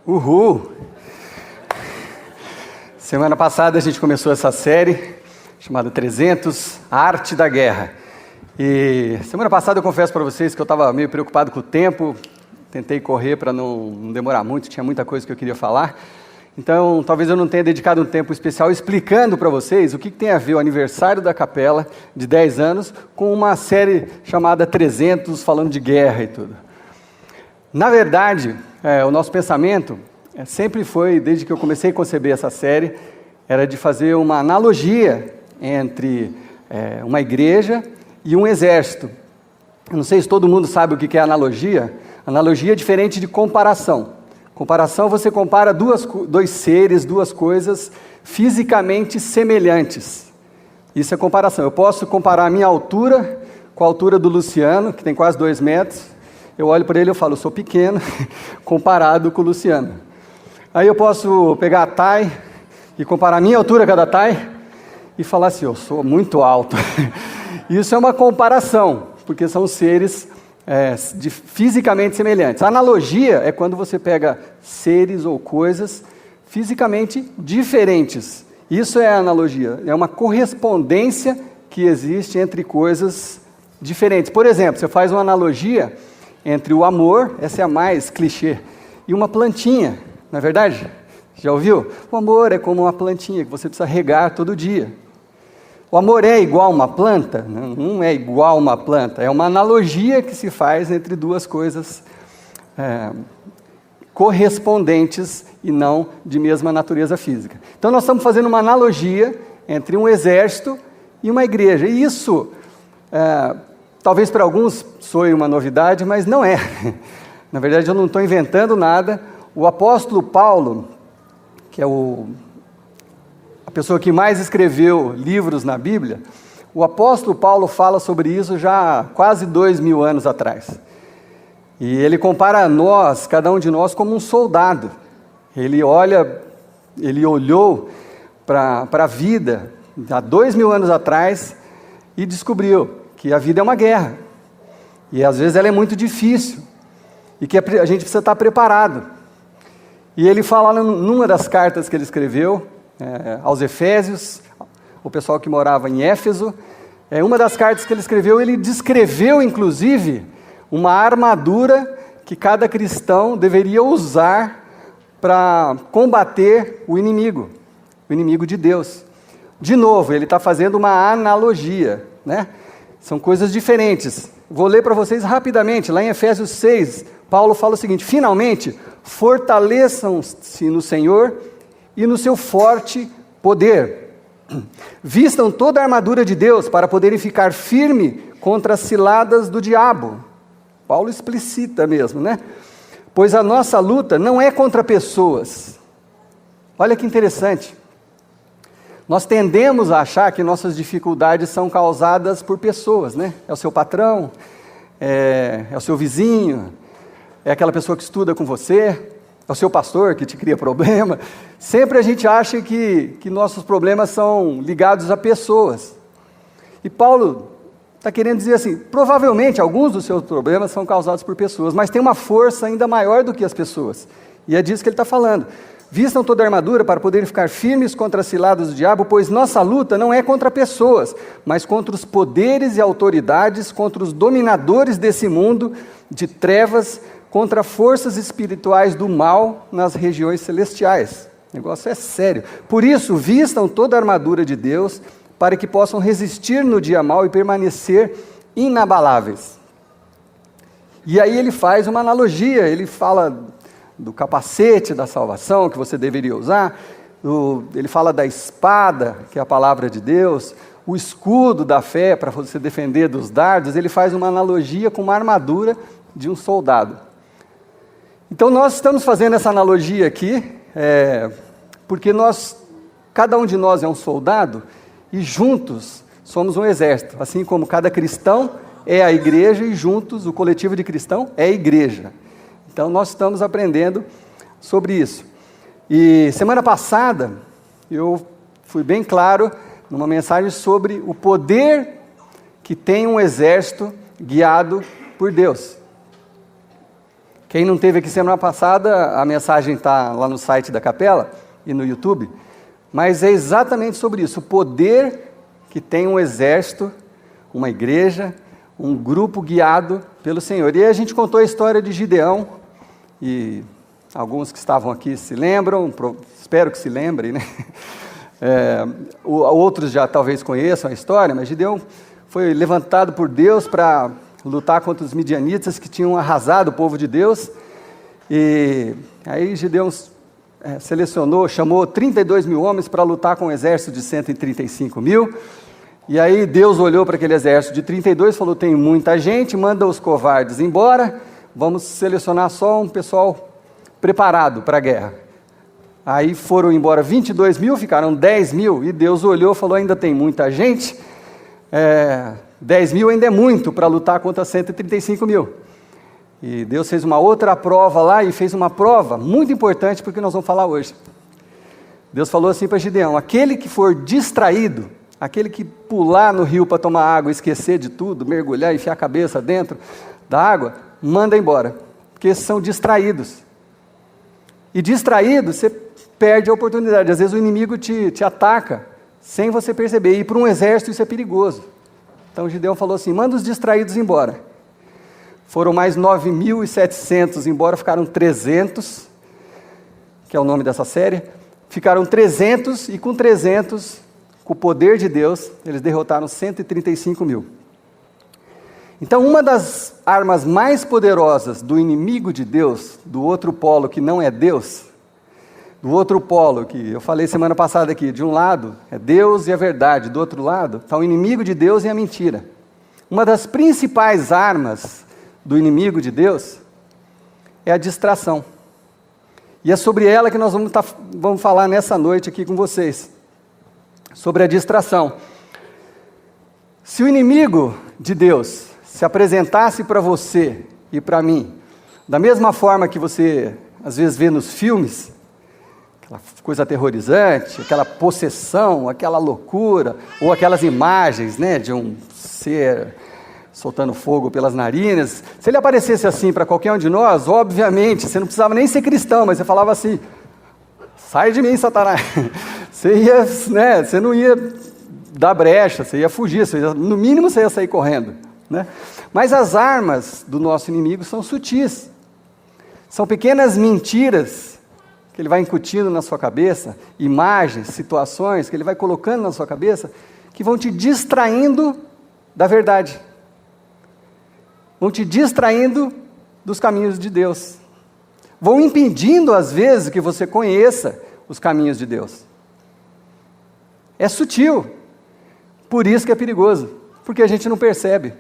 Uhul! Semana passada a gente começou essa série chamada 300, a Arte da Guerra. E semana passada eu confesso para vocês que eu estava meio preocupado com o tempo, tentei correr para não demorar muito, tinha muita coisa que eu queria falar. Então, talvez eu não tenha dedicado um tempo especial explicando para vocês o que tem a ver o aniversário da capela de 10 anos com uma série chamada 300, falando de guerra e tudo. Na verdade, o nosso pensamento sempre foi, desde que eu comecei a conceber essa série, era de fazer uma analogia entre uma igreja e um exército. Eu não sei se todo mundo sabe o que é analogia. Analogia é diferente de comparação. Comparação, você compara dois seres, duas coisas fisicamente semelhantes. Isso é comparação. Eu posso comparar a minha altura com a altura do Luciano, que tem quase 2 metros. Eu olho para ele e falo, eu sou pequeno, comparado com o Luciano. Aí eu posso pegar a Thay e comparar a minha altura com a da Thay e falar assim, eu sou muito alto. Isso é uma comparação, porque são seres fisicamente semelhantes. A analogia é quando você pega seres ou coisas fisicamente diferentes. Isso é a analogia, é uma correspondência que existe entre coisas diferentes. Por exemplo, você faz uma analogia entre o amor, essa é a mais clichê, e uma plantinha, não é verdade? Já ouviu? O amor é como uma plantinha que você precisa regar todo dia. O amor é igual a uma planta? Não é igual a uma planta, é uma analogia que se faz entre duas coisas correspondentes e não de mesma natureza física. Então nós estamos fazendo uma analogia entre um exército e uma igreja, e isso talvez para alguns soe uma novidade, mas não é. Na verdade, eu não estou inventando nada. O apóstolo Paulo, que é a pessoa que mais escreveu livros na Bíblia, o apóstolo Paulo fala sobre isso já há quase 2000 anos atrás. E ele compara nós, cada um de nós, como um soldado. Ele olhou para a vida há 2000 anos atrás e descobriu que a vida é uma guerra, e às vezes ela é muito difícil, e que a gente precisa estar preparado. E ele fala numa das cartas que ele escreveu, aos Efésios, o pessoal que morava em Éfeso, uma das cartas que ele escreveu, ele descreveu inclusive uma armadura que cada cristão deveria usar para combater o inimigo de Deus. De novo, ele está fazendo uma analogia, né? São coisas diferentes. Vou ler para vocês rapidamente. Lá em Efésios 6, Paulo fala o seguinte: finalmente, fortaleçam-se no Senhor e no seu forte poder. Vistam toda a armadura de Deus para poderem ficar firme contra as ciladas do diabo. Paulo explicita mesmo, né? Pois a nossa luta não é contra pessoas. Olha que interessante. Nós tendemos a achar que nossas dificuldades são causadas por pessoas, né? É o seu patrão, é o seu vizinho, é aquela pessoa que estuda com você, é o seu pastor que te cria problema. Sempre a gente acha que nossos problemas são ligados a pessoas. E Paulo está querendo dizer assim, provavelmente alguns dos seus problemas são causados por pessoas, mas tem uma força ainda maior do que as pessoas. E é disso que ele está falando. Vistam toda a armadura para poderem ficar firmes contra as ciladas do diabo, pois nossa luta não é contra pessoas, mas contra os poderes e autoridades, contra os dominadores desse mundo de trevas, contra forças espirituais do mal nas regiões celestiais. O negócio é sério. Por isso, vistam toda a armadura de Deus, para que possam resistir no dia mau e permanecer inabaláveis. E aí ele faz uma analogia, ele fala do capacete da salvação que você deveria usar, ele fala da espada, que é a palavra de Deus, o escudo da fé para você defender dos dardos. Ele faz uma analogia com uma armadura de um soldado. Então nós estamos fazendo essa analogia aqui, porque cada um de nós é um soldado, e juntos somos um exército, assim como cada cristão é a igreja, e juntos o coletivo de cristão é a igreja. Então nós estamos aprendendo sobre isso. E semana passada eu fui bem claro numa mensagem sobre o poder que tem um exército guiado por Deus. Quem não teve aqui semana passada, a mensagem está lá no site da capela e no YouTube, mas é exatamente sobre isso, o poder que tem um exército, uma igreja, um grupo guiado pelo Senhor. E aí a gente contou a história de Gideão, e alguns que estavam aqui se lembram, espero que se lembrem, né? Outros já talvez conheçam a história, mas Gideão foi levantado por Deus para lutar contra os midianitas que tinham arrasado o povo de Deus, e aí Gideão selecionou, chamou 32 mil homens para lutar com um exército de 135 mil, e aí Deus olhou para aquele exército de 32 e falou, tem muita gente, manda os covardes embora, vamos selecionar só um pessoal preparado para a guerra. Aí foram embora 22 mil, ficaram 10 mil, e Deus olhou e falou, ainda tem muita gente, 10 mil ainda é muito para lutar contra 135 mil. E Deus fez uma outra prova lá, e fez uma prova muito importante para o que nós vamos falar hoje. Deus falou assim para Gideão, aquele que for distraído, aquele que pular no rio para tomar água, esquecer de tudo, mergulhar, enfiar a cabeça dentro da água, manda embora, porque são distraídos. E distraído, você perde a oportunidade. Às vezes o inimigo te ataca sem você perceber. E para um exército isso é perigoso. Então Gideão falou assim, manda os distraídos embora. Foram mais 9.700 embora, ficaram 300, que é o nome dessa série. Ficaram 300 e com 300, com o poder de Deus, eles derrotaram 135 mil. Então uma das armas mais poderosas do inimigo de Deus, do outro polo que não é Deus, do outro polo, que eu falei semana passada aqui, de um lado é Deus e a verdade, do outro lado está o inimigo de Deus e a mentira. Uma das principais armas do inimigo de Deus é a distração. E é sobre ela que nós vamos falar nessa noite aqui com vocês, sobre a distração. Se o inimigo de Deus se apresentasse para você e para mim, da mesma forma que você às vezes vê nos filmes, aquela coisa aterrorizante, aquela possessão, aquela loucura, ou aquelas imagens, né, de um ser soltando fogo pelas narinas, se ele aparecesse assim para qualquer um de nós, obviamente, você não precisava nem ser cristão, mas você falava assim, sai de mim, Satanás, você não ia dar brecha, você ia fugir, no mínimo você ia sair correndo, né? Mas as armas do nosso inimigo são sutis, são pequenas mentiras que ele vai incutindo na sua cabeça, imagens, situações que ele vai colocando na sua cabeça, que vão te distraindo da verdade, vão te distraindo dos caminhos de Deus, vão impedindo às vezes que você conheça os caminhos de Deus. É sutil, por isso que é perigoso, porque a gente não percebe.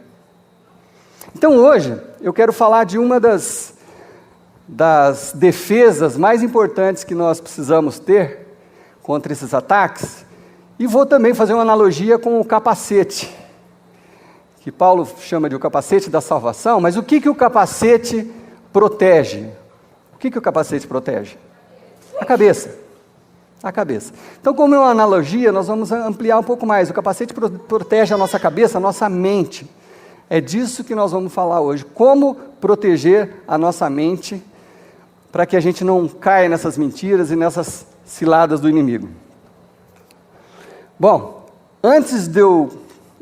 Então hoje eu quero falar de uma das defesas mais importantes que nós precisamos ter contra esses ataques, e vou também fazer uma analogia com o capacete, que Paulo chama de o capacete da salvação, mas o que o capacete protege? O que o capacete protege? A cabeça. A cabeça. Então, como é uma analogia, nós vamos ampliar um pouco mais. O capacete protege a nossa cabeça, a nossa mente. É disso que nós vamos falar hoje. Como proteger a nossa mente para que a gente não caia nessas mentiras e nessas ciladas do inimigo. Bom, antes de eu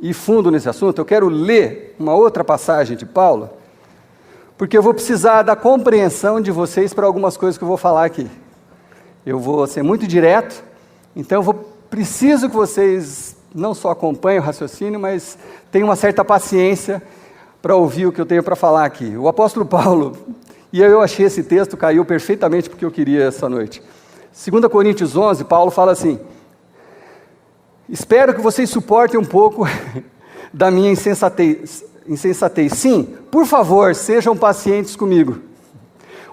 ir fundo nesse assunto, eu quero ler uma outra passagem de Paulo, porque eu vou precisar da compreensão de vocês para algumas coisas que eu vou falar aqui. Eu vou ser muito direto, então preciso que vocês não só acompanhem o raciocínio, mas tenham uma certa paciência para ouvir o que eu tenho para falar aqui. O apóstolo Paulo, e eu achei esse texto, caiu perfeitamente porque eu queria essa noite. 2 Coríntios 11, Paulo fala assim, espero que vocês suportem um pouco da minha insensatez. Sim, por favor, sejam pacientes comigo.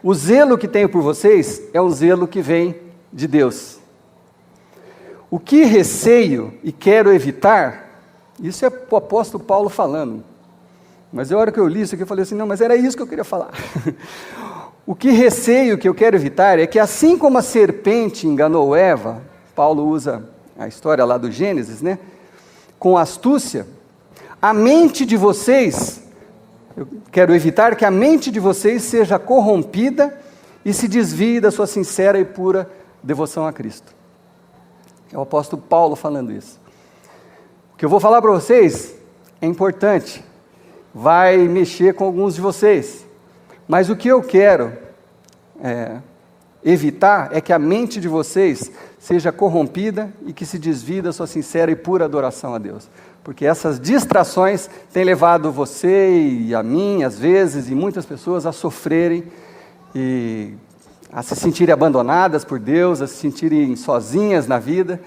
O zelo que tenho por vocês é um zelo que vem de Deus. O que receio e quero evitar, isso é o apóstolo Paulo falando. Mas a hora que eu li isso aqui, eu falei assim, não, mas era isso que eu queria falar. O que receio que eu quero evitar é que assim como a serpente enganou Eva, Paulo usa a história lá do Gênesis, né? Com astúcia, a mente de vocês Eu quero evitar que a mente de vocês seja corrompida e se desvie da sua sincera e pura devoção a Cristo. É o apóstolo Paulo falando isso. O que eu vou falar para vocês é importante, vai mexer com alguns de vocês, mas o que eu quero evitar é que a mente de vocês seja corrompida e que se desvie da sua sincera e pura adoração a Deus. Porque essas distrações têm levado você e a mim, às vezes, e muitas pessoas a sofrerem e a se sentirem abandonadas por Deus, a se sentirem sozinhas na vida.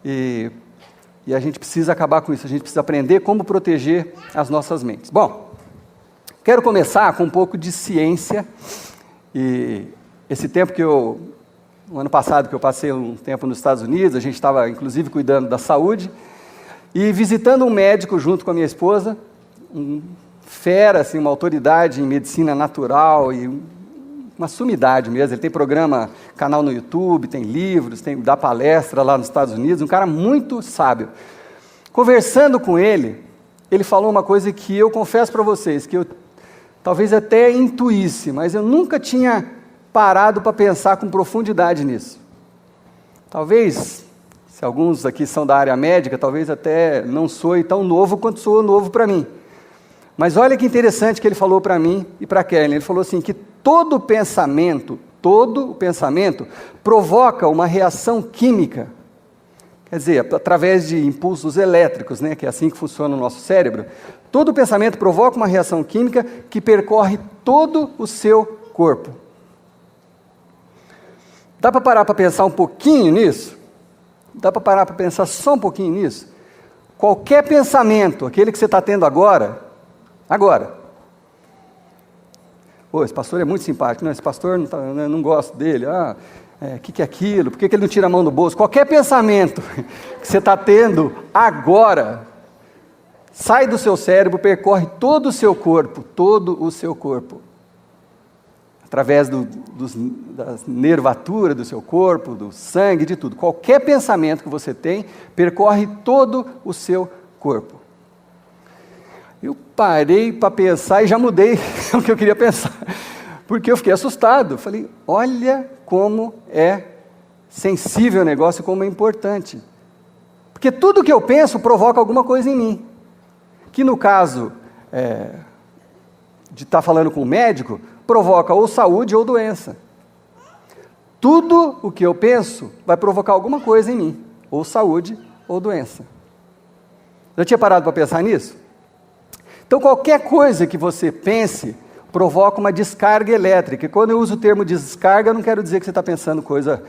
E a gente precisa acabar com isso, a gente precisa aprender como proteger as nossas mentes. Bom, quero começar com um pouco de ciência. E esse tempo no ano passado que eu passei um tempo nos Estados Unidos, a gente estava inclusive cuidando da saúde, e visitando um médico junto com a minha esposa, um fera, assim, uma autoridade em medicina natural e uma sumidade mesmo. Ele tem programa, canal no YouTube, tem livros, dá palestra lá nos Estados Unidos, um cara muito sábio. Conversando com ele, ele falou uma coisa que eu confesso para vocês, que eu talvez até intuísse, mas eu nunca tinha parado para pensar com profundidade nisso. Talvez, se alguns aqui são da área médica, talvez até não soe tão novo quanto soou novo para mim. Mas olha que interessante que ele falou para mim e para a Kellen. Ele falou assim, que todo o pensamento provoca uma reação química. Quer dizer, através de impulsos elétricos, né, que é assim que funciona o nosso cérebro. Todo pensamento provoca uma reação química que percorre todo o seu corpo. Dá para parar para pensar um pouquinho nisso? Dá para parar para pensar só um pouquinho nisso? Qualquer pensamento, aquele que você está tendo agora, pô, esse pastor é muito simpático, não, esse pastor não gosto dele, que é aquilo, por que ele não tira a mão do bolso? Qualquer pensamento que você está tendo agora, sai do seu cérebro, percorre todo o seu corpo, através da nervatura do seu corpo, do sangue, de tudo. Qualquer pensamento que você tem, percorre todo o seu corpo. Eu parei para pensar e já mudei o que eu queria pensar, porque eu fiquei assustado. Falei, olha como é sensível o negócio, como é importante. Porque tudo que eu penso provoca alguma coisa em mim. Que no caso de estar falando com o médico, provoca ou saúde ou doença. Tudo o que eu penso vai provocar alguma coisa em mim, ou saúde ou doença. Já tinha parado para pensar nisso? Então qualquer coisa que você pense provoca uma descarga elétrica. E quando eu uso o termo descarga, eu não quero dizer que você está pensando coisa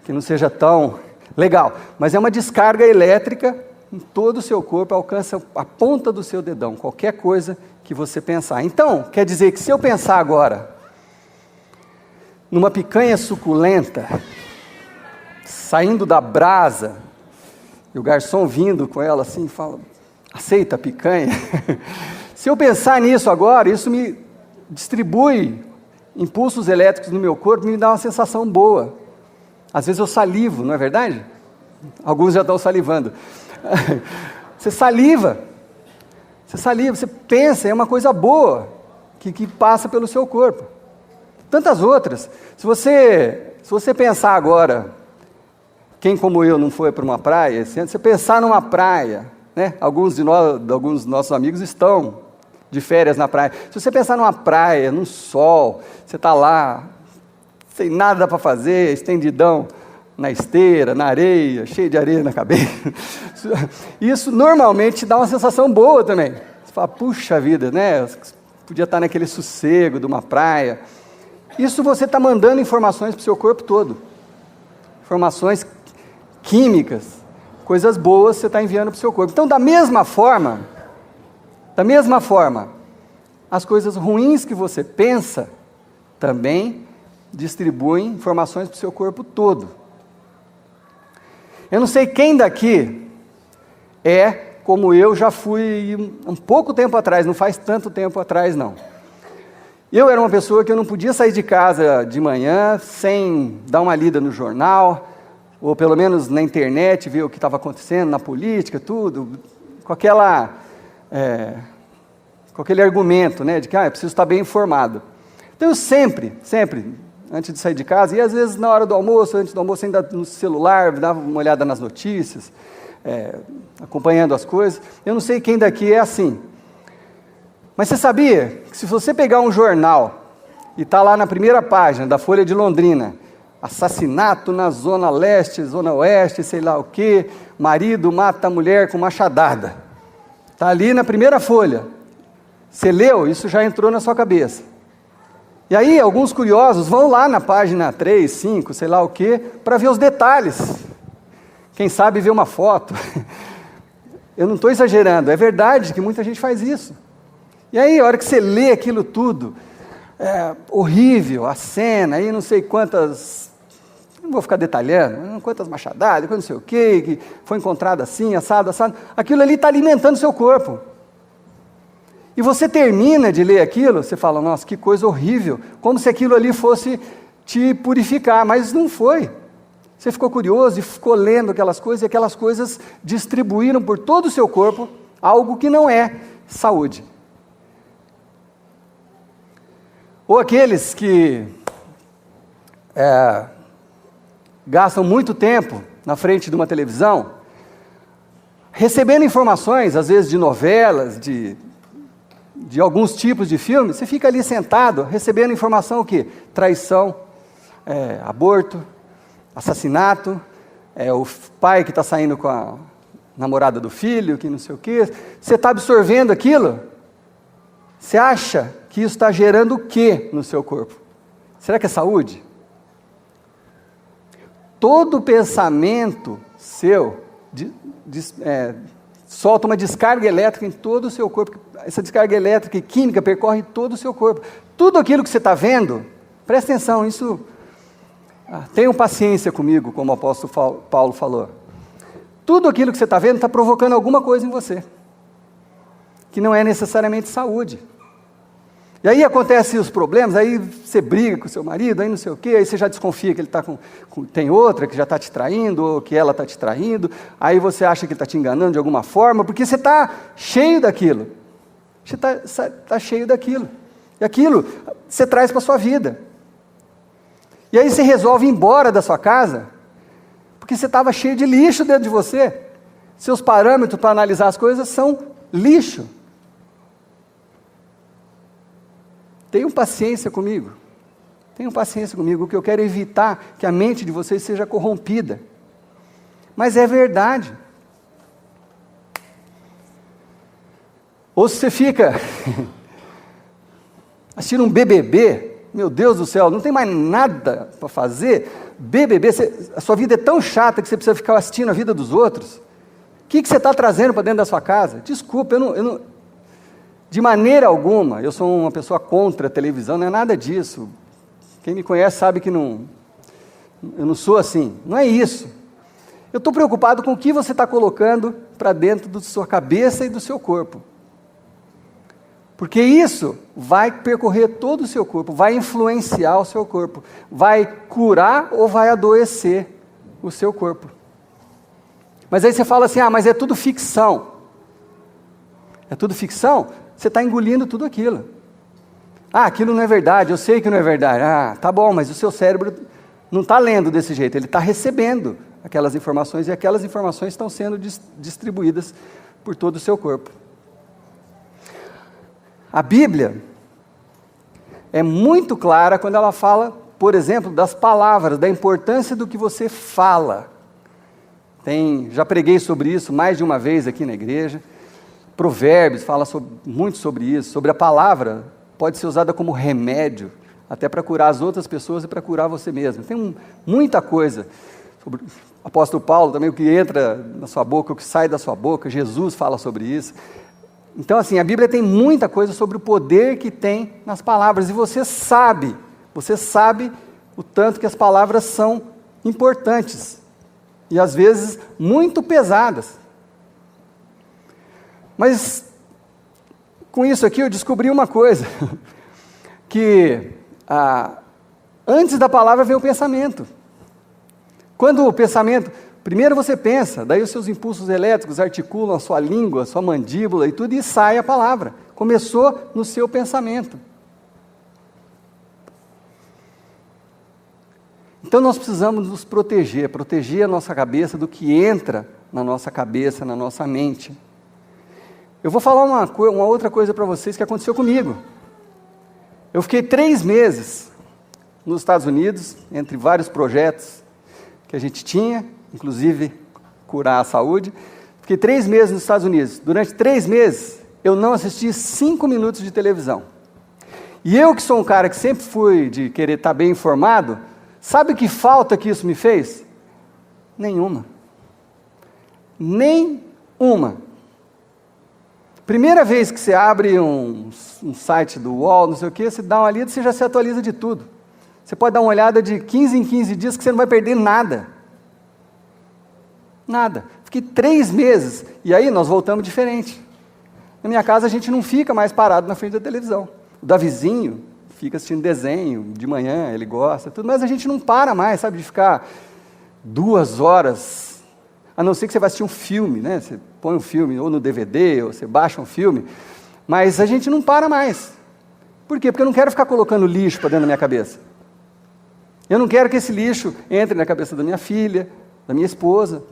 que não seja tão legal, mas é uma descarga elétrica em todo o seu corpo, alcança a ponta do seu dedão, qualquer coisa que você pensar. Então, quer dizer que se eu pensar agora numa picanha suculenta, saindo da brasa, e o garçom vindo com ela assim, fala, aceita a picanha? Se eu pensar nisso agora, isso me distribui impulsos elétricos no meu corpo, me dá uma sensação boa. Às vezes eu salivo, não é verdade? Alguns já estão salivando. Você saliva, você pensa, é uma coisa boa que passa pelo seu corpo. Tantas outras. Se você pensar agora, quem como eu não foi para uma praia, se você pensar numa praia, né? Alguns dos nossos amigos estão de férias na praia. Se você pensar numa praia, num sol, você está lá, sem nada para fazer, estendidão na esteira, na areia, cheio de areia na cabeça. Isso normalmente dá uma sensação boa também. Você fala, puxa vida, né? Podia estar naquele sossego de uma praia. Isso você está mandando informações para o seu corpo todo. Informações químicas, coisas boas você está enviando para o seu corpo. Então, da mesma forma, as coisas ruins que você pensa também distribuem informações para o seu corpo todo. Eu não sei quem daqui como eu já fui um pouco tempo atrás, não faz tanto tempo atrás não. Eu era uma pessoa que eu não podia sair de casa de manhã sem dar uma lida no jornal, ou pelo menos na internet, ver o que estava acontecendo, na política, tudo, com aquela com aquele argumento, né, de que eu preciso estar bem informado. Então eu sempre, antes de sair de casa, e às vezes na hora do almoço, antes do almoço, ainda no celular, dava uma olhada nas notícias, acompanhando as coisas. Eu não sei quem daqui é assim. Mas você sabia que se você pegar um jornal e está lá na primeira página da Folha de Londrina, assassinato na zona leste, zona oeste, sei lá o quê, marido mata a mulher com machadada. Está ali na primeira folha. Você leu, isso já entrou na sua cabeça. E aí, alguns curiosos vão lá na página 3, 5, sei lá o quê, para ver os detalhes. Quem sabe ver uma foto. Eu não estou exagerando, é verdade que muita gente faz isso. E aí, a hora que você lê aquilo tudo, horrível, a cena, aí não sei quantas, não vou ficar detalhando, quantas machadadas, quantas não sei o quê, que foi encontrado assim, assado, aquilo ali está alimentando o seu corpo. E você termina de ler aquilo, você fala, nossa, que coisa horrível, como se aquilo ali fosse te purificar, mas não foi. Você ficou curioso e ficou lendo aquelas coisas, e aquelas coisas distribuíram por todo o seu corpo algo que não é saúde. Ou aqueles que gastam muito tempo na frente de uma televisão, recebendo informações, às vezes de novelas, de alguns tipos de filmes, você fica ali sentado, recebendo informação o quê? Traição, aborto, assassinato, o pai que está saindo com a namorada do filho, que não sei o quê. Você está absorvendo aquilo? Você acha que isso está gerando o quê no seu corpo? Será que é saúde? Todo pensamento seu solta uma descarga elétrica em todo o seu corpo. Essa descarga elétrica e química percorre todo o seu corpo. Tudo aquilo que você está vendo, presta atenção, isso... tenham paciência comigo, como o apóstolo Paulo falou. Tudo aquilo que você está vendo está provocando alguma coisa em você, que não é necessariamente saúde. E aí acontecem os problemas, aí você briga com o seu marido, aí não sei o quê, aí você já desconfia que ele tem outra que já está te traindo, ou que ela está te traindo, aí você acha que ele está te enganando de alguma forma, porque você está cheio daquilo. Você está cheio daquilo. E aquilo você traz para a sua vida. E aí você resolve ir embora da sua casa, porque você estava cheio de lixo dentro de você. Seus parâmetros para analisar as coisas são lixo. Tenham paciência comigo. Tenham paciência comigo, que eu quero evitar que a mente de vocês seja corrompida. Mas é verdade. Ou se você fica assistindo um BBB, meu Deus do céu, não tem mais nada para fazer, BBB, a sua vida é tão chata que você precisa ficar assistindo a vida dos outros. O que você está trazendo para dentro da sua casa? Desculpa, eu não, de maneira alguma, eu sou uma pessoa contra a televisão, não é nada disso. Quem me conhece sabe que eu não sou assim, não é isso. Eu estou preocupado com o que você está colocando para dentro da sua cabeça e do seu corpo. Porque isso vai percorrer todo o seu corpo, vai influenciar o seu corpo, vai curar ou vai adoecer o seu corpo. Mas aí você fala assim, mas é tudo ficção. É tudo ficção? Você está engolindo tudo aquilo. Aquilo não é verdade, eu sei que não é verdade. Tá bom, mas o seu cérebro não está lendo desse jeito, ele está recebendo aquelas informações e aquelas informações estão sendo distribuídas por todo o seu corpo. A Bíblia é muito clara quando ela fala, por exemplo, das palavras, da importância do que você fala. Já preguei sobre isso mais de uma vez aqui na igreja. Provérbios fala muito sobre isso, sobre a palavra, pode ser usada como remédio, até para curar as outras pessoas e para curar você mesmo. Tem muita coisa. Sobre o apóstolo Paulo também, o que entra na sua boca, o que sai da sua boca, Jesus fala sobre isso. Então, assim, a Bíblia tem muita coisa sobre o poder que tem nas palavras, e você sabe o tanto que as palavras são importantes, e às vezes muito pesadas. Mas, com isso aqui eu descobri uma coisa, que antes da palavra vem o pensamento. Quando o pensamento, Primeiro você pensa, daí os seus impulsos elétricos articulam a sua língua, a sua mandíbula e tudo, e sai a palavra. Começou no seu pensamento. Então nós precisamos nos proteger a nossa cabeça do que entra na nossa cabeça, na nossa mente. Eu vou falar uma outra coisa para vocês que aconteceu comigo. Eu fiquei 3 meses nos Estados Unidos, entre vários projetos que a gente tinha, inclusive curar a saúde. Fiquei 3 meses nos Estados Unidos. Durante 3 meses, eu não assisti 5 minutos de televisão. E eu, que sou um cara que sempre fui de querer estar bem informado, sabe que falta que isso me fez? Nenhuma. Nenhuma. Primeira vez que você abre um site do UOL, não sei o quê, você dá uma lida, você já se atualiza de tudo. Você pode dar uma olhada de 15 em 15 dias que você não vai perder nada. Nada. Fiquei 3 meses, e aí nós voltamos diferente. Na minha casa a gente não fica mais parado na frente da televisão. O Davizinho fica assistindo desenho, de manhã ele gosta, tudo, mas a gente não para mais, sabe, de ficar 2 horas, a não ser que você vai assistir um filme, né? Você põe um filme ou no DVD, ou você baixa um filme, mas a gente não para mais. Por quê? Porque eu não quero ficar colocando lixo para dentro da minha cabeça. Eu não quero que esse lixo entre na cabeça da minha filha, da minha esposa.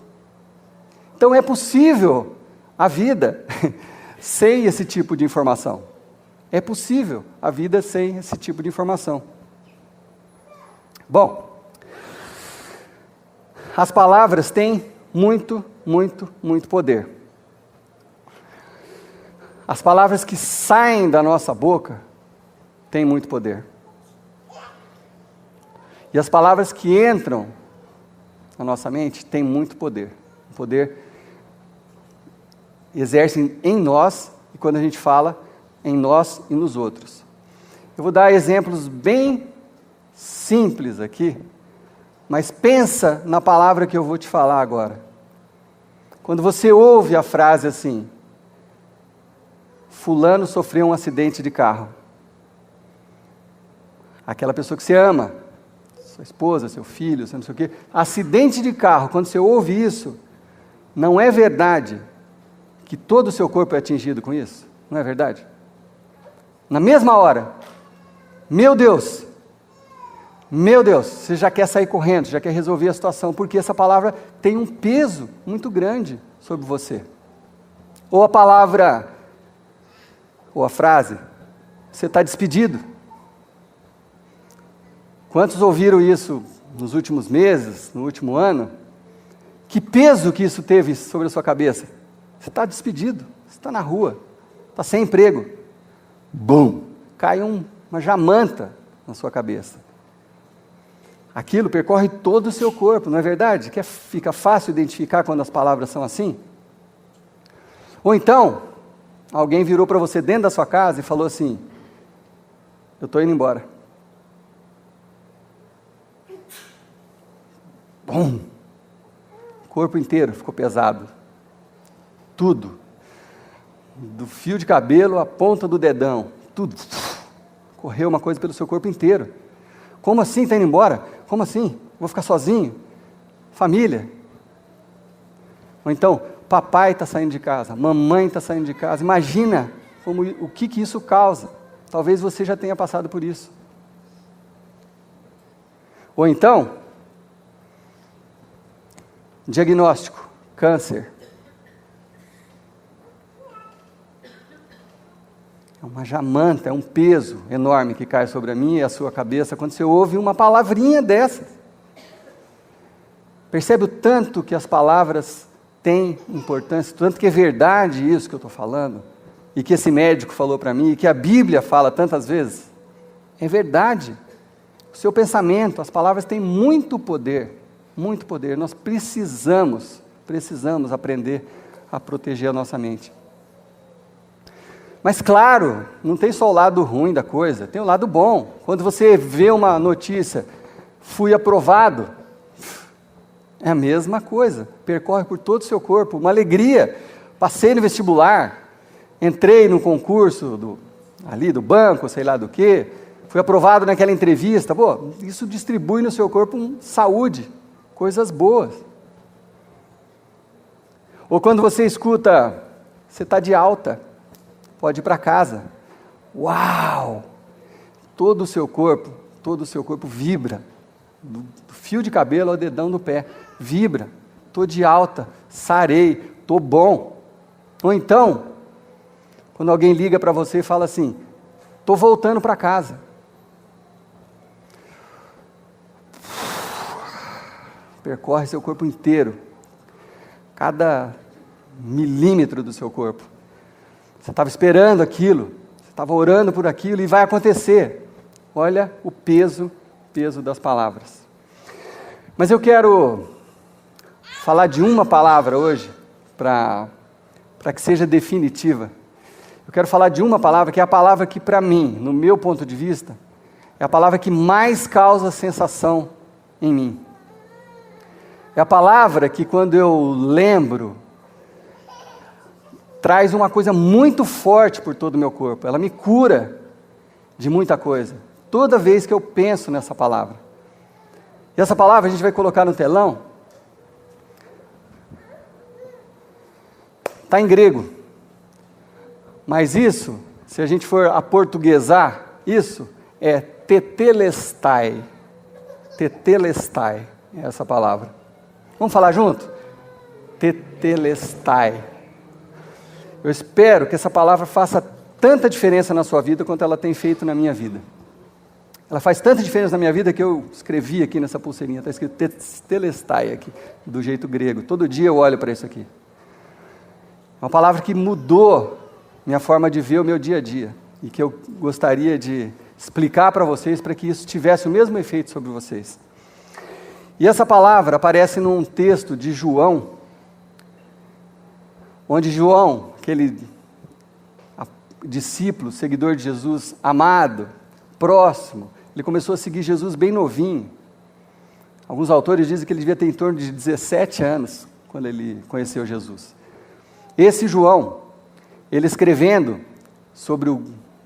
Então é possível a vida sem esse tipo de informação. É possível a vida sem esse tipo de informação. Bom, as palavras têm muito, muito, muito poder. As palavras que saem da nossa boca têm muito poder. E as palavras que entram na nossa mente têm muito poder. O poder exercem em nós, e quando a gente fala, em nós e nos outros. Eu vou dar exemplos bem simples aqui, mas pensa na palavra que eu vou te falar agora. Quando você ouve a frase assim, fulano sofreu um acidente de carro. Aquela pessoa que você ama, sua esposa, seu filho, não sei o quê, acidente de carro, quando você ouve isso, não é verdade que todo o seu corpo é atingido com isso? Não é verdade? Na mesma hora, meu Deus, você já quer sair correndo, já quer resolver a situação, porque essa palavra tem um peso muito grande sobre você. Ou a palavra, ou a frase, você está despedido. Quantos ouviram isso nos últimos meses, no último ano? Que peso que isso teve sobre a sua cabeça? Você está despedido, você está na rua, está sem emprego. Bum! Cai uma jamanta na sua cabeça. Aquilo percorre todo o seu corpo, não é verdade? Que fica fácil identificar quando as palavras são assim? Ou então, alguém virou para você dentro da sua casa e falou assim, eu estou indo embora. Bum! O corpo inteiro ficou pesado. Tudo. Do fio de cabelo à ponta do dedão, tudo, correu uma coisa pelo seu corpo inteiro. Como assim está indo embora? Como assim? Vou ficar sozinho? Família? Ou então, papai está saindo de casa, mamãe está saindo de casa. Imagina o que isso causa. Talvez você já tenha passado por isso. Ou então, diagnóstico, câncer. É uma jamanta, é um peso enorme que cai sobre a minha e a sua cabeça quando você ouve uma palavrinha dessas. Percebe o tanto que as palavras têm importância, tanto que é verdade isso que eu estou falando, e que esse médico falou para mim, e que a Bíblia fala tantas vezes? É verdade. O seu pensamento, as palavras têm muito poder, muito poder. Nós precisamos aprender a proteger a nossa mente. Mas claro, não tem só o lado ruim da coisa, tem o lado bom. Quando você vê uma notícia, fui aprovado, é a mesma coisa, percorre por todo o seu corpo, uma alegria. Passei no vestibular, entrei no concurso ali do banco, sei lá do que, fui aprovado naquela entrevista, isso distribui no seu corpo saúde, coisas boas. Ou quando você escuta, você está de alta, pode ir para casa. Uau! Todo o seu corpo vibra, do fio de cabelo ao dedão do pé, vibra. Estou de alta, sarei, estou bom. Ou então, quando alguém liga para você e fala assim, estou voltando para casa. Percorre seu corpo inteiro, cada milímetro do seu corpo. Você estava esperando aquilo, você estava orando por aquilo e vai acontecer. Olha o peso das palavras. Mas eu quero falar de uma palavra hoje, para que seja definitiva. Eu quero falar de uma palavra que é a palavra que, para mim, no meu ponto de vista, é a palavra que mais causa sensação em mim. É a palavra que, quando eu lembro, traz uma coisa muito forte por todo o meu corpo. Ela me cura de muita coisa, toda vez que eu penso nessa palavra. E essa palavra a gente vai colocar no telão. Está em grego. Mas isso, se a gente for aportuguesar, isso é tetelestai. Tetelestai é essa palavra. Vamos falar junto? Tetelestai. Eu espero que essa palavra faça tanta diferença na sua vida quanto ela tem feito na minha vida. Ela faz tanta diferença na minha vida que eu escrevi aqui nessa pulseirinha, está escrito tetelestai aqui, do jeito grego. Todo dia eu olho para isso aqui. Uma palavra que mudou minha forma de ver o meu dia a dia e que eu gostaria de explicar para vocês para que isso tivesse o mesmo efeito sobre vocês. E essa palavra aparece num texto de João, onde João, aquele discípulo, seguidor de Jesus, amado, próximo, ele começou a seguir Jesus bem novinho. Alguns autores dizem que ele devia ter em torno de 17 anos, quando ele conheceu Jesus. Esse João, ele escrevendo sobre o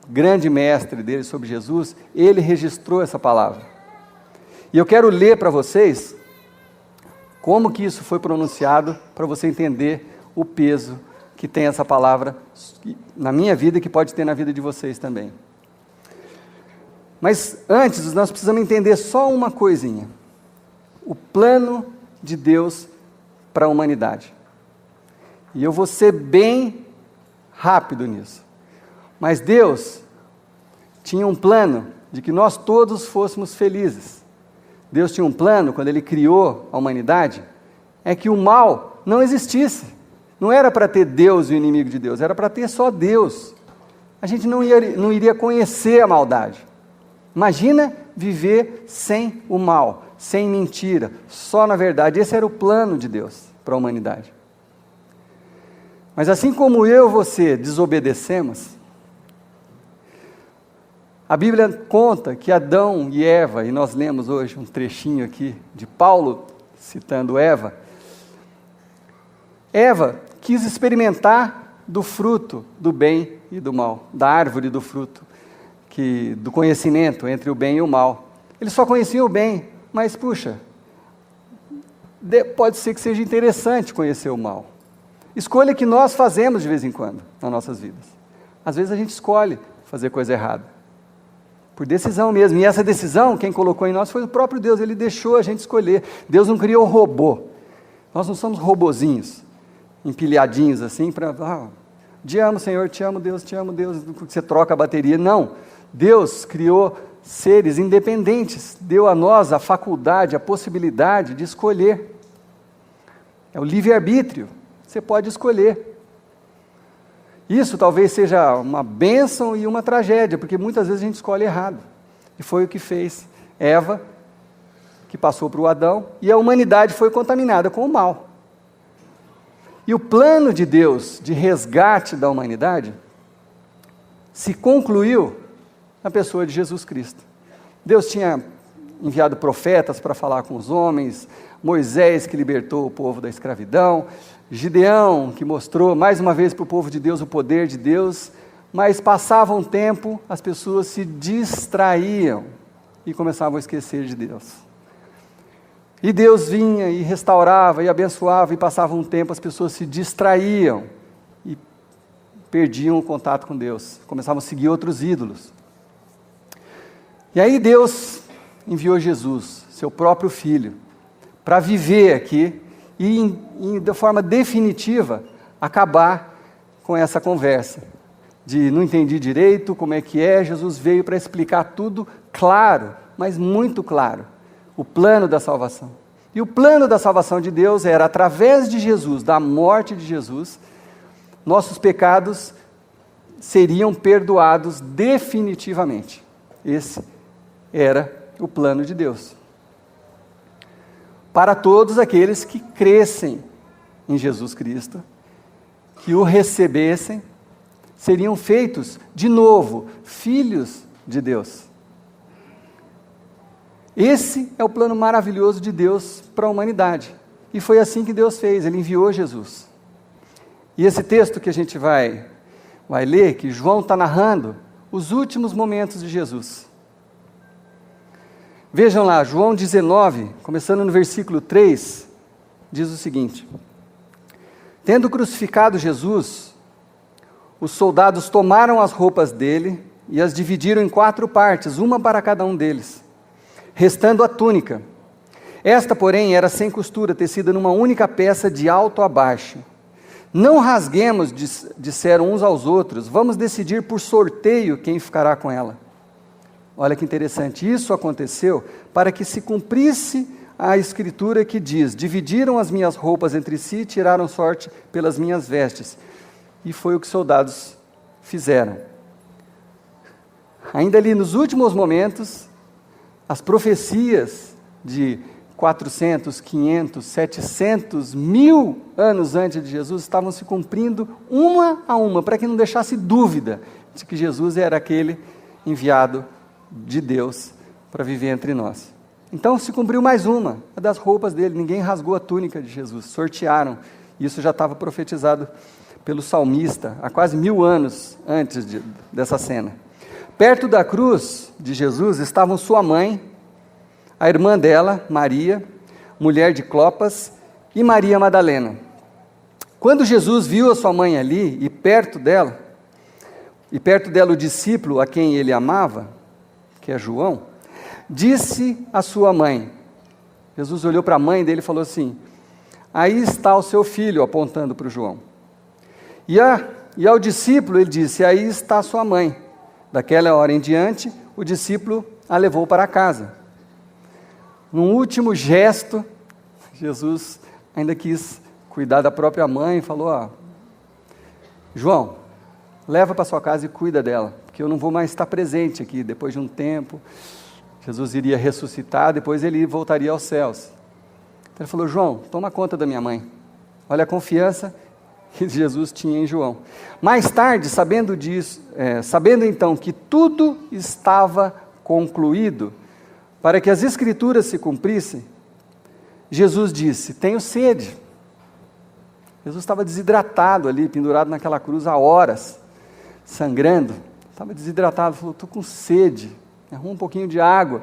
grande mestre dele, sobre Jesus, ele registrou essa palavra. E eu quero ler para vocês como que isso foi pronunciado, para você entender o peso que tem essa palavra na minha vida e que pode ter na vida de vocês também. Mas antes, nós precisamos entender só uma coisinha. O plano de Deus para a humanidade. E eu vou ser bem rápido nisso. Mas Deus tinha um plano de que nós todos fôssemos felizes. Deus tinha um plano, quando Ele criou a humanidade, é que o mal não existisse. Não era para ter Deus e o inimigo de Deus, era para ter só Deus. A gente não iria conhecer a maldade. Imagina viver sem o mal, sem mentira, só na verdade. Esse era o plano de Deus para a humanidade. Mas assim como eu e você desobedecemos, a Bíblia conta que Adão e Eva, e nós lemos hoje um trechinho aqui de Paulo, citando Eva quis experimentar do fruto do bem e do mal, da árvore do fruto, do conhecimento entre o bem e o mal. Eles só conheciam o bem, mas puxa, pode ser que seja interessante conhecer o mal. Escolha que nós fazemos de vez em quando nas nossas vidas. Às vezes a gente escolhe fazer coisa errada, por decisão mesmo, e essa decisão quem colocou em nós foi o próprio Deus. Ele deixou a gente escolher. Deus não criou robô, nós não somos robozinhos empilhadinhos assim para te amo Senhor, te amo Deus, você troca a bateria. Não, Deus criou seres independentes, deu a nós a faculdade, a possibilidade de escolher. É o livre-arbítrio, você pode escolher. Isso talvez seja uma bênção e uma tragédia, porque muitas vezes a gente escolhe errado, e foi o que fez Eva, que passou para o Adão, e a humanidade foi contaminada com o mal. E o plano de Deus de resgate da humanidade se concluiu na pessoa de Jesus Cristo. Deus tinha enviado profetas para falar com os homens, Moisés que libertou o povo da escravidão, Gideão que mostrou mais uma vez para o povo de Deus o poder de Deus, mas passava um tempo, as pessoas se distraíam e começavam a esquecer de Deus. E Deus vinha e restaurava e abençoava, e passava um tempo, as pessoas se distraíam e perdiam o contato com Deus, começavam a seguir outros ídolos. E aí Deus enviou Jesus, seu próprio Filho, para viver aqui e, de forma definitiva, acabar com essa conversa de não entendi direito como é que é. Jesus veio para explicar tudo claro, mas muito claro, o plano da salvação. E o plano da salvação de Deus era, através de Jesus, da morte de Jesus, nossos pecados seriam perdoados definitivamente. Esse era o plano de Deus. Para todos aqueles que crescem em Jesus Cristo, que o recebessem, seriam feitos, de novo, filhos de Deus. Esse é o plano maravilhoso de Deus para a humanidade. E foi assim que Deus fez, Ele enviou Jesus. E esse texto que a gente vai ler, que João está narrando, os últimos momentos de Jesus. Vejam lá, João 19, começando no versículo 3, diz o seguinte: tendo crucificado Jesus, os soldados tomaram as roupas dele e as dividiram em 4 partes, uma para cada um deles, restando a túnica. Esta, porém, era sem costura, tecida numa única peça de alto a baixo. Não rasguemos, disseram uns aos outros, vamos decidir por sorteio quem ficará com ela. Olha que interessante, isso aconteceu para que se cumprisse a escritura que diz: dividiram as minhas roupas entre si e tiraram sorte pelas minhas vestes. E foi o que os soldados fizeram. Ainda ali nos últimos momentos, as profecias de 400, 500, 700, 1000 anos antes de Jesus estavam se cumprindo uma a uma, para que não deixasse dúvida de que Jesus era aquele enviado de Deus para viver entre nós. Então se cumpriu mais uma, a das roupas dele. Ninguém rasgou a túnica de Jesus, sortearam. Isso já estava profetizado pelo salmista há quase 1000 anos antes dessa cena. Perto da cruz de Jesus estavam sua mãe, a irmã dela, Maria, mulher de Clopas, e Maria Madalena. Quando Jesus viu a sua mãe ali, e perto dela o discípulo a quem ele amava, que é João, disse à sua mãe, Jesus olhou para a mãe dele e falou assim: aí está o seu filho, apontando para o João. E ao discípulo ele disse: aí está a sua mãe. Daquela hora em diante, o discípulo a levou para casa. Num último gesto, Jesus ainda quis cuidar da própria mãe e falou: João, leva para sua casa e cuida dela, porque eu não vou mais estar presente aqui. Depois de um tempo, Jesus iria ressuscitar, depois ele voltaria aos céus. Então ele falou: João, toma conta da minha mãe. Olha a confiança que Jesus tinha em João. Mais tarde, sabendo então que tudo estava concluído, para que as Escrituras se cumprissem, Jesus disse: tenho sede. Jesus estava desidratado ali, pendurado naquela cruz há horas, sangrando, estava desidratado, falou: estou com sede, arruma um pouquinho de água.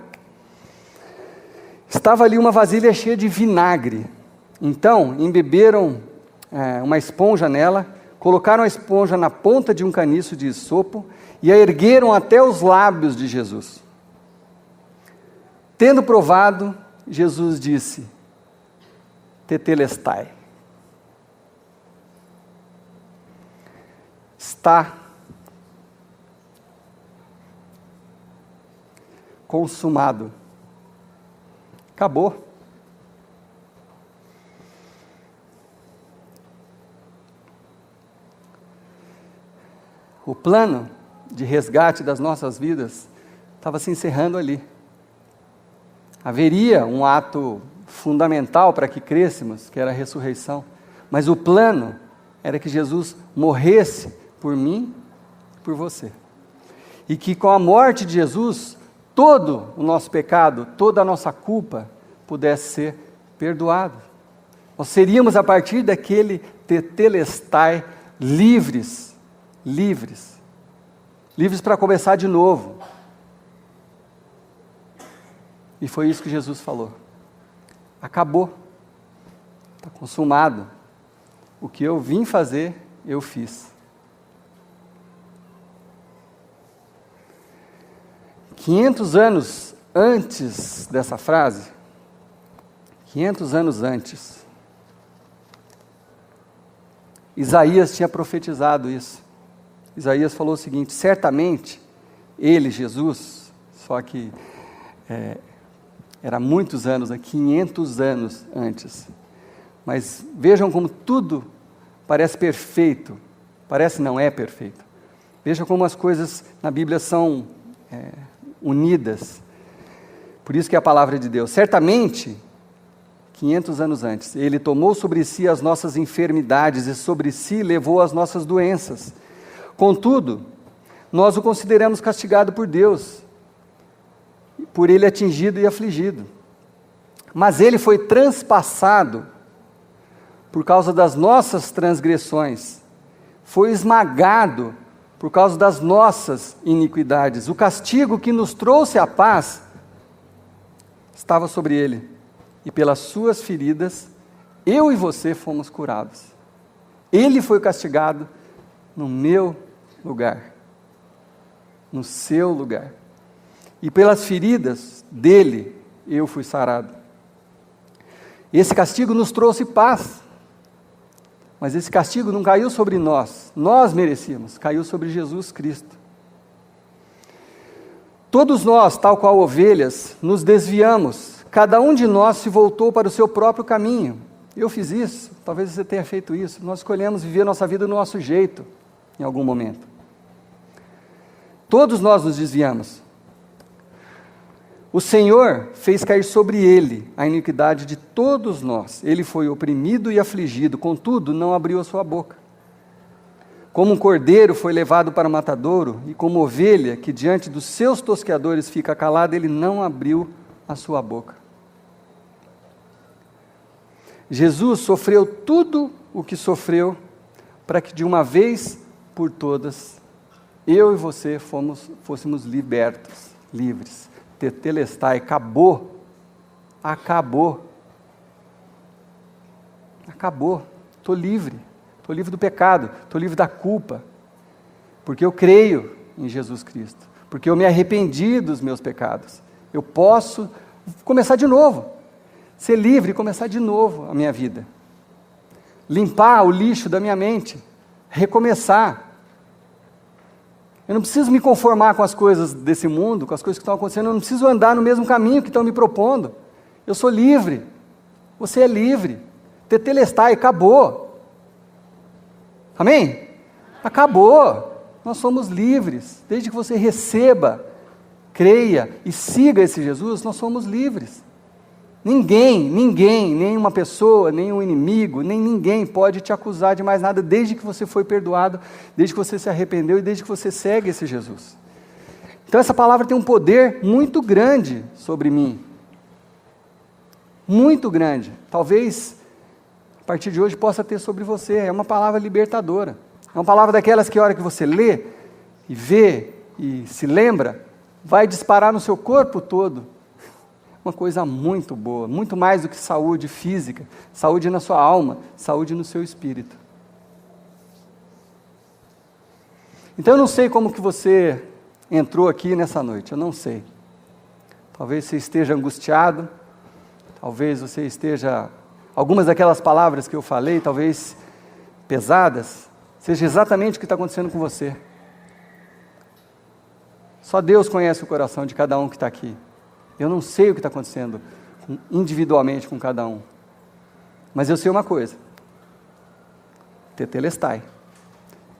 Estava ali uma vasilha cheia de vinagre, então embeberam uma esponja nela, colocaram a esponja na ponta de um caniço de isopo e a ergueram até os lábios de Jesus. Tendo provado, Jesus disse: tetelestai. Está consumado. Acabou. O plano de resgate das nossas vidas estava se encerrando ali. Haveria um ato fundamental para que crescêssemos, que era a ressurreição. Mas o plano era que Jesus morresse por mim e por você. E que com a morte de Jesus, todo o nosso pecado, toda a nossa culpa pudesse ser perdoado. Nós seríamos, a partir daquele tetelestai, livres para começar de novo. E foi isso que Jesus falou: acabou, está consumado. O que eu vim fazer, eu fiz. 500 anos antes dessa frase, 500 anos antes, Isaías tinha profetizado isso. Isaías falou o seguinte: certamente ele, Jesus, só que era muitos anos, 500 anos antes. Mas vejam como tudo parece perfeito. Parece não é perfeito. Vejam como as coisas na Bíblia são unidas. Por isso que é a palavra de Deus. Certamente, 500 anos antes, Ele tomou sobre si as nossas enfermidades e sobre si levou as nossas doenças. Contudo, nós o consideramos castigado por Deus, por Ele atingido e afligido. Mas Ele foi transpassado por causa das nossas transgressões, foi esmagado por causa das nossas iniquidades. O castigo que nos trouxe a paz estava sobre Ele, e pelas suas feridas, eu e você fomos curados. Ele foi castigado no meu lugar, no seu lugar, e pelas feridas dele, eu fui sarado. Esse castigo nos trouxe paz, mas esse castigo não caiu sobre nós merecíamos, caiu sobre Jesus Cristo. Todos nós, tal qual ovelhas, nos desviamos, cada um de nós se voltou para o seu próprio caminho. Eu fiz isso, talvez você tenha feito isso, nós escolhemos viver a nossa vida do nosso jeito, em algum momento. Todos nós nos desviamos. O Senhor fez cair sobre ele a iniquidade de todos nós. Ele foi oprimido e afligido, contudo, não abriu a sua boca. Como um cordeiro foi levado para o matadouro, e como ovelha que diante dos seus tosqueadores fica calada, ele não abriu a sua boca. Jesus sofreu tudo o que sofreu, para que de uma vez por todas, eu e você fôssemos libertos, livres. Tetelestai, acabou, estou livre do pecado, estou livre da culpa, porque eu creio em Jesus Cristo, porque eu me arrependi dos meus pecados, eu posso começar de novo, ser livre e começar de novo a minha vida, limpar o lixo da minha mente, recomeçar. Eu não preciso me conformar com as coisas desse mundo, com as coisas que estão acontecendo, eu não preciso andar no mesmo caminho que estão me propondo. Eu sou livre, você é livre. Tetelestai, acabou. Amém? Acabou. Nós somos livres. Desde que você receba, creia e siga esse Jesus, nós somos livres. Ninguém, nenhuma pessoa, nenhum inimigo, nem ninguém pode te acusar de mais nada, desde que você foi perdoado, desde que você se arrependeu e desde que você segue esse Jesus. Então essa palavra tem um poder muito grande sobre mim. Muito grande. Talvez, a partir de hoje, possa ter sobre você. É uma palavra libertadora. É uma palavra daquelas que a hora que você lê, e vê, e se lembra, vai disparar no seu corpo todo. Uma coisa muito boa, muito mais do que saúde física, saúde na sua alma, saúde no seu espírito. Então eu não sei como que você entrou aqui nessa noite, eu não sei. Talvez você esteja angustiado, talvez você esteja, algumas daquelas palavras que eu falei, talvez pesadas, seja exatamente o que está acontecendo com você. Só Deus conhece o coração de cada um que está aqui. Eu não sei o que está acontecendo individualmente com cada um, mas eu sei uma coisa: tetelestai,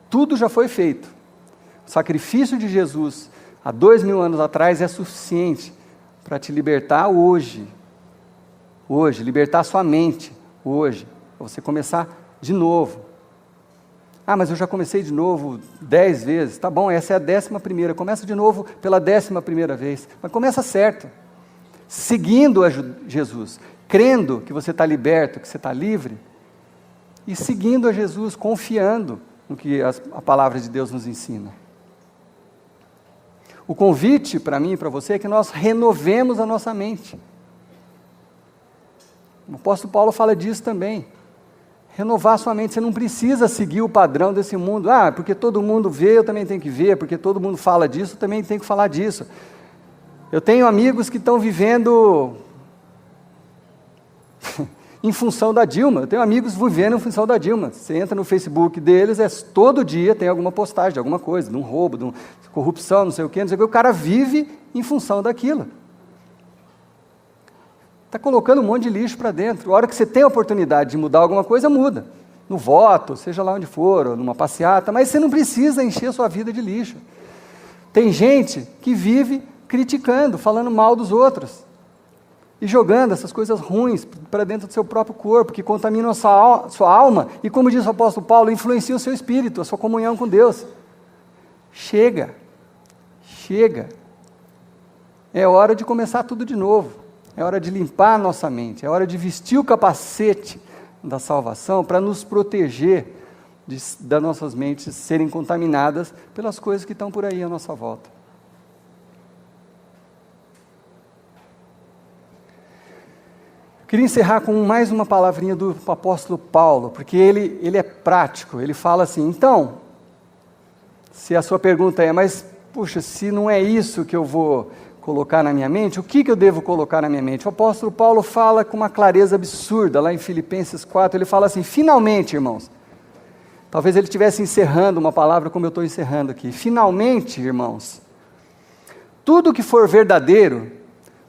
tudo já foi feito. O sacrifício de Jesus há 2000 anos atrás é suficiente para te libertar hoje, libertar sua mente hoje, para você começar de novo. Ah, mas eu já comecei de novo 10 vezes, tá bom, essa é a 11ª, começa de novo pela 11ª vez, mas começa certo. Seguindo a Jesus, crendo que você está liberto, que você está livre, e seguindo a Jesus, confiando no que a palavra de Deus nos ensina. O convite para mim e para você é que nós renovemos a nossa mente. O apóstolo Paulo fala disso também. Renovar sua mente, você não precisa seguir o padrão desse mundo. Porque todo mundo vê, eu também tenho que ver, porque todo mundo fala disso, eu também tenho que falar disso. Eu tenho amigos que estão vivendo em função da Dilma. Eu tenho amigos vivendo em função da Dilma. Você entra no Facebook deles, todo dia tem alguma postagem de alguma coisa, de um roubo, de corrupção, não sei o quê, o cara vive em função daquilo. Está colocando um monte de lixo para dentro. A hora que você tem a oportunidade de mudar alguma coisa, muda. No voto, seja lá onde for, ou numa passeata, mas você não precisa encher a sua vida de lixo. Tem gente que vive criticando, falando mal dos outros, e jogando essas coisas ruins para dentro do seu próprio corpo, que contaminam a sua alma, e como diz o apóstolo Paulo, influenciam o seu espírito, a sua comunhão com Deus. Chega. É hora de começar tudo de novo. É hora de limpar a nossa mente, é hora de vestir o capacete da salvação para nos proteger das nossas mentes serem contaminadas pelas coisas que estão por aí à nossa volta. Eu queria encerrar com mais uma palavrinha do apóstolo Paulo, porque ele é prático, ele fala assim, então, se a sua pergunta é, mas puxa, se não é isso que eu vou colocar na minha mente, o que eu devo colocar na minha mente? O apóstolo Paulo fala com uma clareza absurda, lá em Filipenses 4, ele fala assim, finalmente, irmãos, talvez ele estivesse encerrando uma palavra como eu estou encerrando aqui, finalmente, irmãos, tudo que for verdadeiro,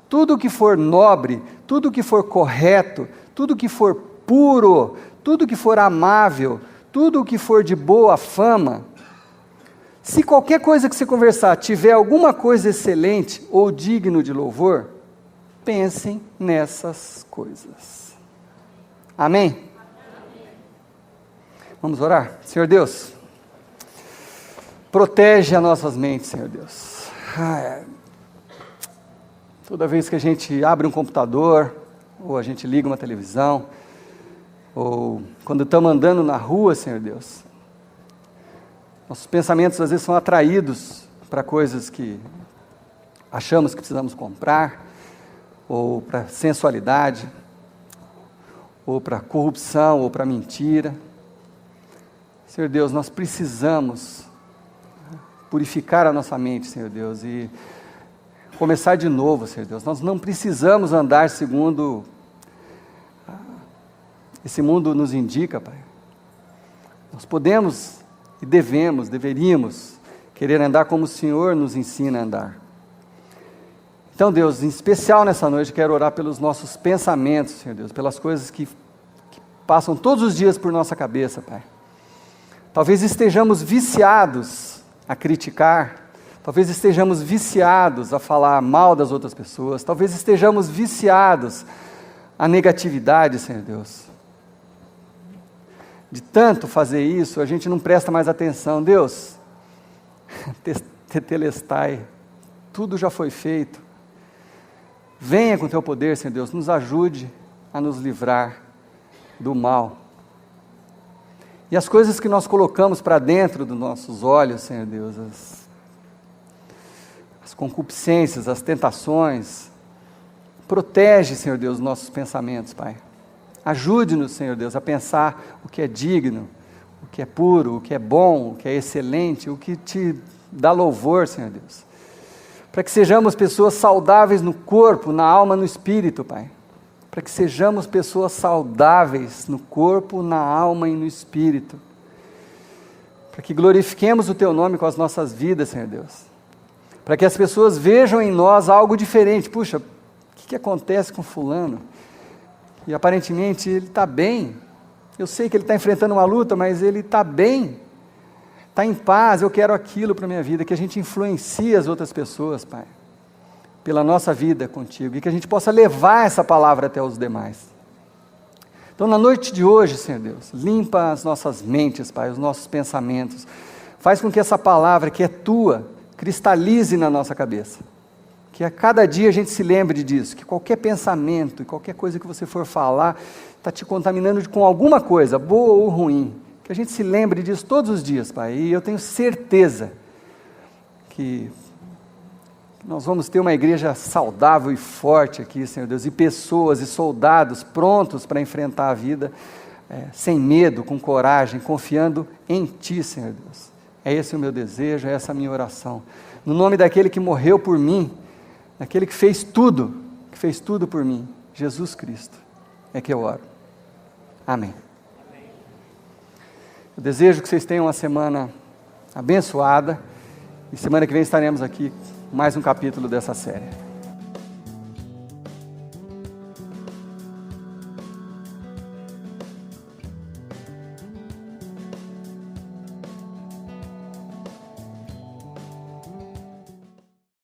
tudo que for nobre, tudo que for correto, tudo que for puro, tudo que for amável, tudo que for de boa fama, se qualquer coisa que você conversar tiver alguma coisa excelente ou digno de louvor, pensem nessas coisas. Amém? Amém. Vamos orar? Senhor Deus, protege as nossas mentes, Senhor Deus. Toda vez que a gente abre um computador, ou a gente liga uma televisão, ou quando estamos andando na rua, Senhor Deus, nossos pensamentos às vezes são atraídos para coisas que achamos que precisamos comprar, ou para sensualidade, ou para corrupção, ou para mentira. Senhor Deus, nós precisamos purificar a nossa mente, Senhor Deus, e começar de novo, Senhor Deus. Nós não precisamos andar segundo esse mundo nos indica, Pai. Nós podemos e deveríamos querer andar como o Senhor nos ensina a andar. Então, Deus, em especial nessa noite, quero orar pelos nossos pensamentos, Senhor Deus, pelas coisas que passam todos os dias por nossa cabeça, Pai. Talvez estejamos viciados a criticar, talvez estejamos viciados a falar mal das outras pessoas, talvez estejamos viciados à negatividade, Senhor Deus. De tanto fazer isso, a gente não presta mais atenção. Deus, tetelestai, tudo já foi feito. Venha com o teu poder, Senhor Deus, nos ajude a nos livrar do mal. E as coisas que nós colocamos para dentro dos nossos olhos, Senhor Deus, as concupiscências, as tentações, protege, Senhor Deus, os nossos pensamentos, Pai. Ajude-nos, Senhor Deus, a pensar o que é digno, o que é puro, o que é bom, o que é excelente, o que te dá louvor, Senhor Deus. Para que sejamos pessoas saudáveis no corpo, na alma, no espírito, Pai. Para que sejamos pessoas saudáveis no corpo, na alma e no espírito. Para que glorifiquemos o Teu nome com as nossas vidas, Senhor Deus. Para que as pessoas vejam em nós algo diferente. Puxa, o que acontece com fulano? E aparentemente ele está bem, eu sei que ele está enfrentando uma luta, mas ele está bem, está em paz, eu quero aquilo para a minha vida, que a gente influencie as outras pessoas, Pai, pela nossa vida contigo, e que a gente possa levar essa palavra até os demais. Então na noite de hoje, Senhor Deus, limpa as nossas mentes, Pai, os nossos pensamentos, faz com que essa palavra que é Tua, cristalize na nossa cabeça. Que a cada dia a gente se lembre disso, que qualquer pensamento e qualquer coisa que você for falar, está te contaminando com alguma coisa, boa ou ruim. Que a gente se lembre disso todos os dias, Pai. E eu tenho certeza que Nós vamos ter uma igreja saudável e forte aqui, Senhor Deus, e pessoas e soldados prontos para enfrentar a vida, sem medo, com coragem, confiando em Ti, Senhor Deus. É esse o meu desejo, é essa a minha oração. No nome daquele que morreu por mim, daquele que fez tudo por mim, Jesus Cristo, é que eu oro. Amém. Eu desejo que vocês tenham uma semana abençoada, e semana que vem estaremos aqui com mais um capítulo dessa série.